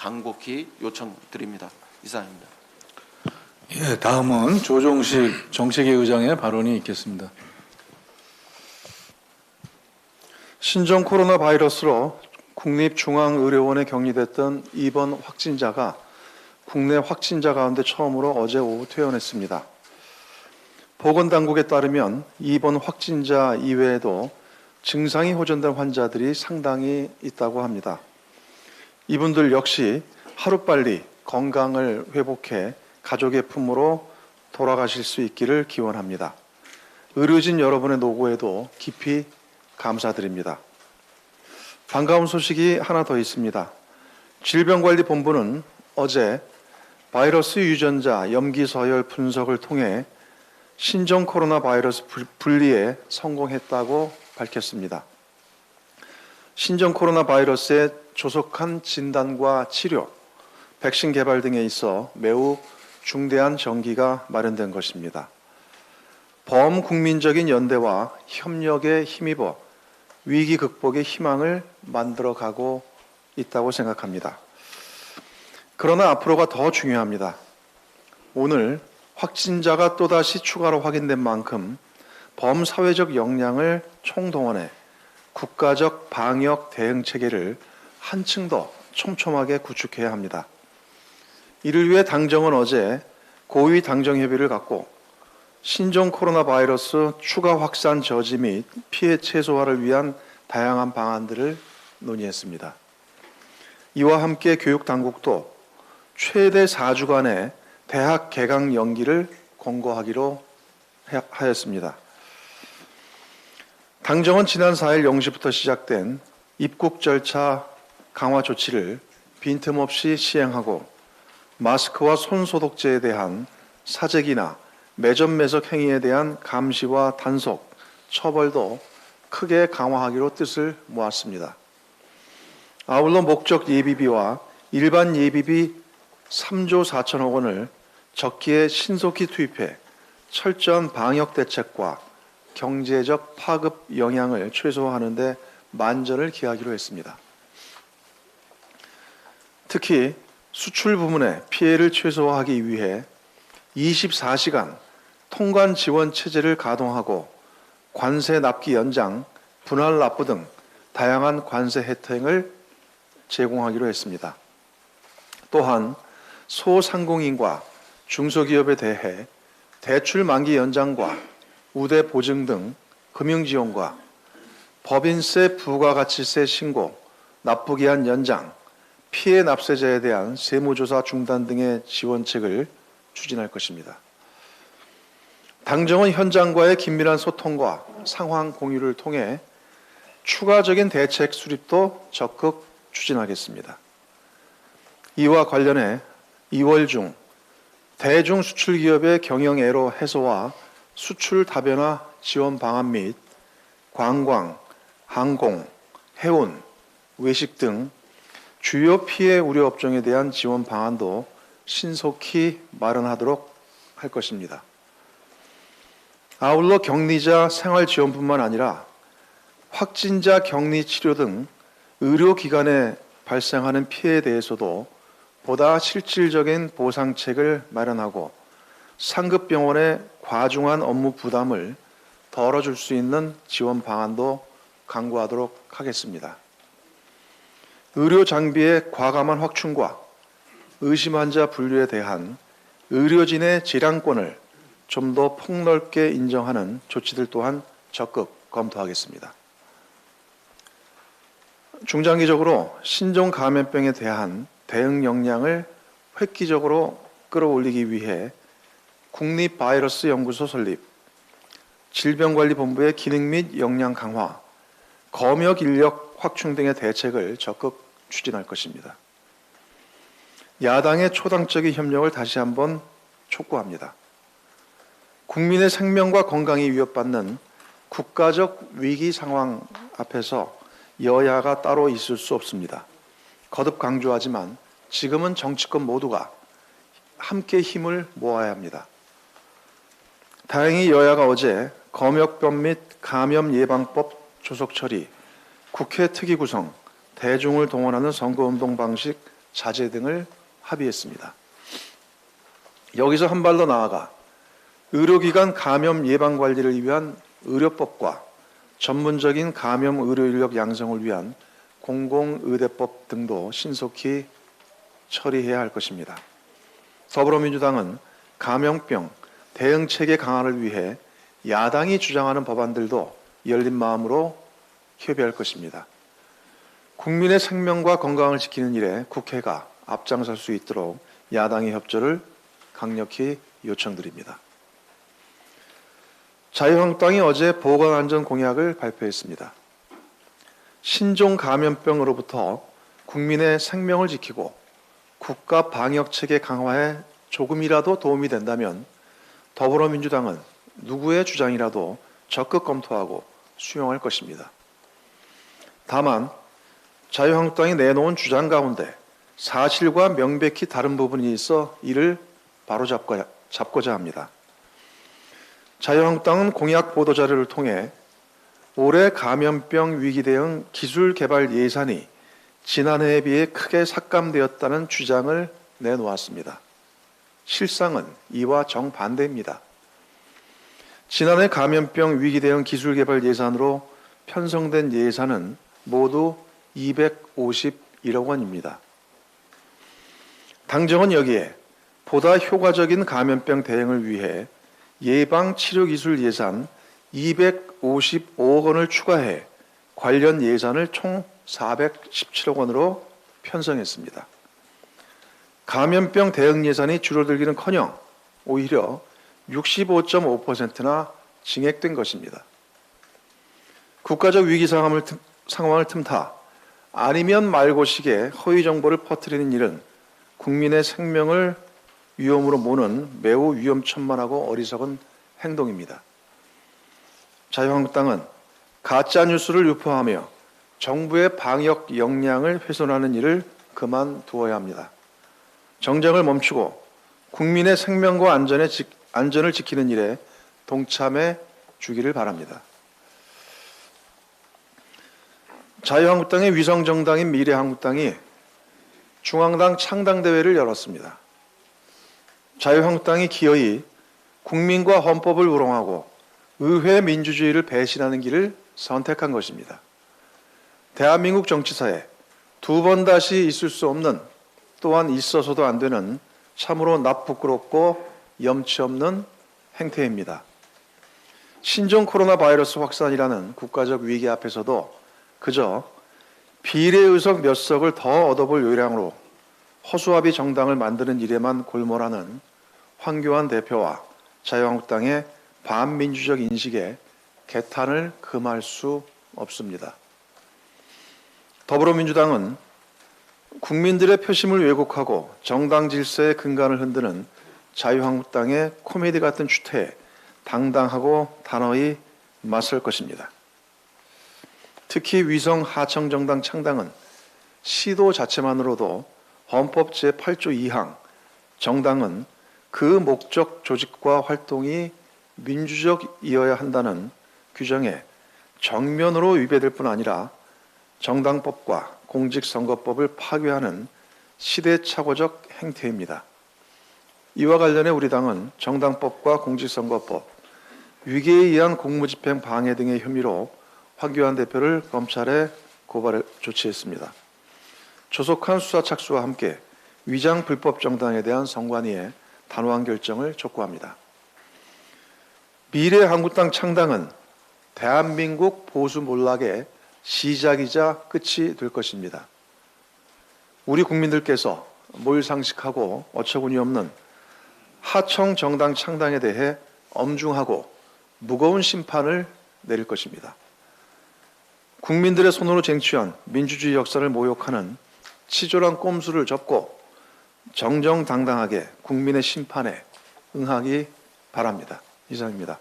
간곡히 요청드립니다. 이상입니다. 예, 다음은 조정식 정책위 의장의 발언이 있겠습니다. 신종 코로나 바이러스로 국립중앙의료원에 격리됐던 입원 확진자가 국내 확진자 가운데 처음으로 어제 오후 퇴원했습니다. 보건당국에 따르면 입원 확진자 이외에도 증상이 호전된 환자들이 상당히 있다고 합니다. 이분들 역시 하루빨리 건강을 회복해 가족의 품으로 돌아가실 수 있기를 기원합니다. 의료진 여러분의 노고에도 깊이 감사드립니다. 반가운 소식이 하나 더 있습니다. 질병관리본부는 어제 바이러스 유전자 염기서열 분석을 통해 신종 코로나 바이러스 분리에 성공했다고 밝혔습니다. 신종 코로나 바이러스의 조속한 진단과 치료, 백신 개발 등에 있어 매우 중대한 전기가 마련된 것입니다. 범국민적인 연대와 협력에 힘입어 위기 극복의 희망을 만들어가고 있다고 생각합니다. 그러나 앞으로가 더 중요합니다. 오늘 확진자가 또다시 추가로 확인된 만큼 범사회적 역량을 총동원해 국가적 방역 대응 체계를 한층 더 촘촘하게 구축해야 합니다. 이를 위해 당정은 어제 고위 당정협의를 갖고 신종 코로나 바이러스 추가 확산 저지 및 피해 최소화를 위한 다양한 방안들을 논의했습니다. 이와 함께 교육당국도 최대 4주간의 대학 개강 연기를 권고하기로 하였습니다. 당정은 지난 4일 0시부터 시작된 입국 절차 강화 조치를 빈틈없이 시행하고 마스크와 손소독제에 대한 사재기나 매점 매석 행위에 대한 감시와 단속, 처벌도 크게 강화하기로 뜻을 모았습니다. 아울러 목적 예비비와 일반 예비비 3조 4천억 원을 적기에 신속히 투입해 철저한 방역 대책과 경제적 파급 영향을 최소화하는 데 만전을 기하기로 했습니다. 특히 수출 부문의 피해를 최소화하기 위해 24시간 통관 지원 체제를 가동하고 관세 납기 연장, 분할 납부 등 다양한 관세 혜택을 제공하기로 했습니다. 또한 소상공인과 중소기업에 대해 대출 만기 연장과 우대 보증 등 금융지원과 법인세 부가가치세 신고, 납부기한 연장, 피해 납세자에 대한 세무조사 중단 등의 지원책을 추진할 것입니다. 당정은 현장과의 긴밀한 소통과 상황 공유를 통해 추가적인 대책 수립도 적극 추진하겠습니다. 이와 관련해 2월 중 대중 수출기업의 경영애로 해소와 수출 다변화 지원 방안 및 관광, 항공, 해운, 외식 등 주요 피해 우려 업종에 대한 지원 방안도 신속히 마련하도록 할 것입니다. 아울러 격리자 생활지원뿐만 아니라 확진자 격리 치료 등 의료기관에 발생하는 피해에 대해서도 보다 실질적인 보상책을 마련하고 상급병원의 과중한 업무 부담을 덜어줄 수 있는 지원 방안도 강구하도록 하겠습니다. 의료 장비의 과감한 확충과 의심 환자 분류에 대한 의료진의 재량권을 좀 더 폭넓게 인정하는 조치들 또한 적극 검토하겠습니다. 중장기적으로 신종 감염병에 대한 대응 역량을 획기적으로 끌어올리기 위해 국립바이러스연구소 설립, 질병관리본부의 기능 및 역량 강화, 검역 인력 확충 등의 대책을 적극 추진할 것입니다. 야당의 초당적인 협력을 다시 한번 촉구합니다. 국민의 생명과 건강이 위협받는 국가적 위기 상황 앞에서 여야가 따로 있을 수 없습니다. 거듭 강조하지만 지금은 정치권 모두가 함께 힘을 모아야 합니다. 다행히 여야가 어제 검역법 및 감염예방법 조속 처리, 국회 특위 구성, 대중을 동원하는 선거운동 방식 자제 등을 합의했습니다. 여기서 한 발 더 나아가 의료기관 감염 예방 관리를 위한 의료법과 전문적인 감염 의료 인력 양성을 위한 공공의대법 등도 신속히 처리해야 할 것입니다. 더불어민주당은 감염병 대응 체계 강화를 위해 야당이 주장하는 법안들도 열린 마음으로 협의할 것입니다. 국민의 생명과 건강을 지키는 일에 국회가 앞장설 수 있도록 야당의 협조를 강력히 요청드립니다. 자유한국당이 어제 보건안전 공약을 발표했습니다. 신종 감염병으로부터 국민의 생명을 지키고 국가 방역체계 강화에 조금이라도 도움이 된다면 더불어민주당은 누구의 주장이라도 적극 검토하고 수용할 것입니다. 다만 자유한국당이 내놓은 주장 가운데 사실과 명백히 다른 부분이 있어 이를 바로잡고자 합니다. 자유한국당은 공약 보도자료를 통해 올해 감염병 위기 대응 기술 개발 예산이 지난해에 비해 크게 삭감되었다는 주장을 내놓았습니다. 실상은 이와 정반대입니다. 지난해 감염병 위기 대응 기술 개발 예산으로 편성된 예산은 모두 251억 원입니다. 당정은 여기에 보다 효과적인 감염병 대응을 위해 예방 치료 기술 예산 255억 원을 추가해 관련 예산을 총 417억 원으로 편성했습니다. 감염병 대응 예산이 줄어들기는커녕 오히려 65.5%나 증액된 것입니다. 국가적 위기 상황을 틈타 아니면 말고식의 허위 정보를 퍼뜨리는 일은 국민의 생명을 위험으로 모는 매우 위험천만하고 어리석은 행동입니다. 자유한국당은 가짜 뉴스를 유포하며 정부의 방역 역량을 훼손하는 일을 그만두어야 합니다. 정쟁을 멈추고 국민의 생명과 안전을 지키는 일에 동참해 주기를 바랍니다. 자유한국당의 위성정당인 미래한국당이 중앙당 창당대회를 열었습니다. 자유한국당이 기어이 국민과 헌법을 우롱하고 의회 민주주의를 배신하는 길을 선택한 것입니다. 대한민국 정치사에 두 번 다시 있을 수 없는, 또한 있어서도 안 되는 참으로 납부끄럽고 염치 없는 행태입니다. 신종 코로나 바이러스 확산이라는 국가적 위기 앞에서도 그저 비례의석 몇 석을 더 얻어볼 요량으로 허수아비 정당을 만드는 일에만 골몰하는 황교안 대표와 자유한국당의 반민주적 인식에 개탄을 금할 수 없습니다. 더불어민주당은 국민들의 표심을 왜곡하고 정당 질서의 근간을 흔드는 자유한국당의 코미디 같은 추태에 당당하고 단호히 맞설 것입니다. 특히 위성 하청정당 창당은 시도 자체만으로도 헌법 제8조 2항 정당은 그 목적 조직과 활동이 민주적이어야 한다는 규정에 정면으로 위배될 뿐 아니라 정당법과 공직선거법을 파괴하는 시대착오적 행태입니다. 이와 관련해 우리 당은 정당법과 공직선거법, 위계에 의한 공무집행 방해 등의 혐의로 황교안 대표를 검찰에 고발 조치했습니다. 조속한 수사 착수와 함께 위장 불법 정당에 대한 선관위의 단호한 결정을 촉구합니다. 미래한국당 창당은 대한민국 보수 몰락의 시작이자 끝이 될 것입니다. 우리 국민들께서 몰상식하고 어처구니 없는 하청 정당 창당에 대해 엄중하고 무거운 심판을 내릴 것입니다. 국민들의 손으로 쟁취한 민주주의 역사를 모욕하는 치졸한 꼼수를 접고 정정당당하게 국민의 심판에 응하기 바랍니다. 이상입니다.